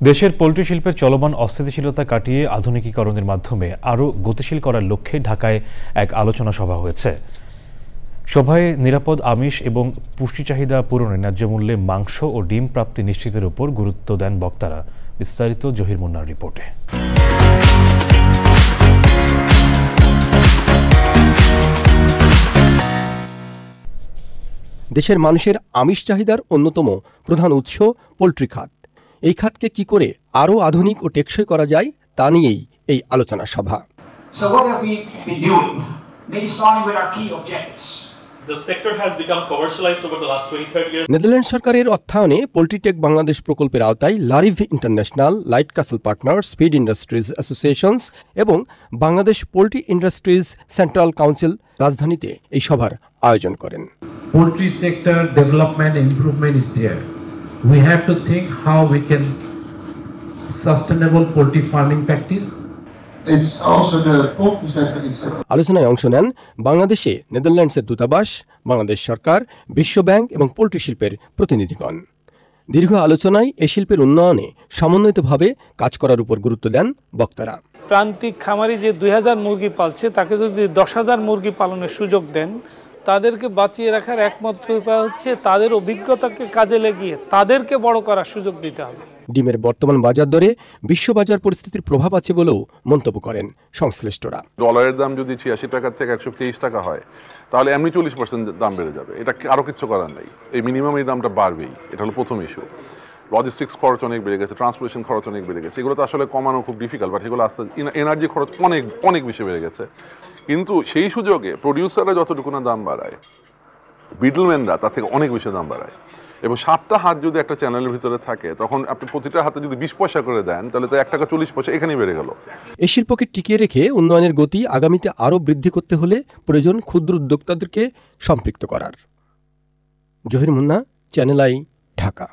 দেশের পোল্ট্রি শিল্পের চলমান অস্থিতিশীলতা কাটিয়ে আধুনিকীকরণের মাধ্যমে আরও গতিশীল করার লক্ষ্যে ঢাকায় এক আলোচনা সভা হয়েছে। সভায় নিরাপদ আমিষ এবং পুষ্টি চাহিদা পূরণে ন্যায্য মূল্যে মাংস ও ডিম প্রাপ্তি নিশ্চিতের উপর গুরুত্ব দেন বক্তারা। বিস্তারিত জহির মুন্নার রিপোর্টে। দেশের মানুষের আমিষ চাহিদার অন্যতম প্রধান উৎস পোল্ট্রি খাত। এই খাতকে কি করে আরও আধুনিক ও টেকসই করা যায় তা নিয়েই এই আলোচনা সভা। নেদারল্যান্ড সরকারের অর্থায়নে পোল্ট্রি টেক বাংলাদেশ প্রকল্পের আওতায় লারিভ international, light castle partners, feed industries associations এবং Bangladesh poultry industries central council রাজধানীতে এই সভার আয়োজন করেন। Poultry sector development improvement is here. We have to think how we can sustainable poultry farming practice. It's also the poultry sector itself. আলোচনায় অংশ নেন বাংলাদেশে নেদারল্যান্ডসের দূতাবাস, বাংলাদেশ সরকার, বিশ্ব ব্যাংক এবং পোল্ট্রি শিল্পের প্রতিনিধিগণ। দীর্ঘ আলোচনায় এই শিল্পের উন্নয়নে সমন্বিতভাবে কাজ করার উপর গুরুত্ব দেন বক্তারা। প্রান্তিক খামারি যে 2000 মুরগি পালছে তাকে যদি 10,000 মুরগি পালনের সুযোগ দেন, তাদেরকে বাঁচিয়ে রাখার একমাত্র উপায় হচ্ছে তাদের অভিজ্ঞতাকে কাজে লাগিয়ে তাদেরকে বড় করার সুযোগ দিতে হবে। ডিমের বর্তমান বাজার দরে বিশ্ব বাজার পরিস্থিতির প্রভাব আছে বলেও মন্তব্য করেন সংশ্লিষ্টরা। ডলারের দাম যদি 86 টাকা থেকে 123 টাকা হয়, তাহলে এমনি 40% দাম বেড়ে যাবে। এটা আরও কিছু করার নেই, এই মিনিমাম এই দামটা বাড়বেই। এটা হলো প্রথম ইস্যু। লজিস্টিক্স খরচ অনেক বেড়ে গেছে, ট্রান্সপোর্টেশন খরচ অনেক বেড়ে গেছে। এগুলো তো আসলে কমানো খুব ডিফিকাল্ট, বাট এগুলো আস্তে এনার্জি খরচ অনেক অনেক বেশি বেড়ে গেছে। কিন্তু সেই সুযোগে প্রডিউসাররা যতটুকু না দাম বাড়ায়, মিডলম্যানরা তার থেকে অনেক বেশি দাম বাড়ায়। এবং 7টা হাত যদি একটা চ্যানেলের ভিতরে থাকে, তখন আপনি প্রতিটা হাতে যদি 20 পয়সা করে দেন, তাহলে তো 1 টাকা 40 পয়সা এখানেই বেড়ে গেল। এই শিল্পকে টিকিয়ে রেখে উন্নয়নের গতি আগামীতে আরও বৃদ্ধি করতে হলে প্রয়োজন ক্ষুদ্র উদ্যোক্তাদেরকে সম্পৃক্ত করার। Zahir Munna, channel I, Dhaka.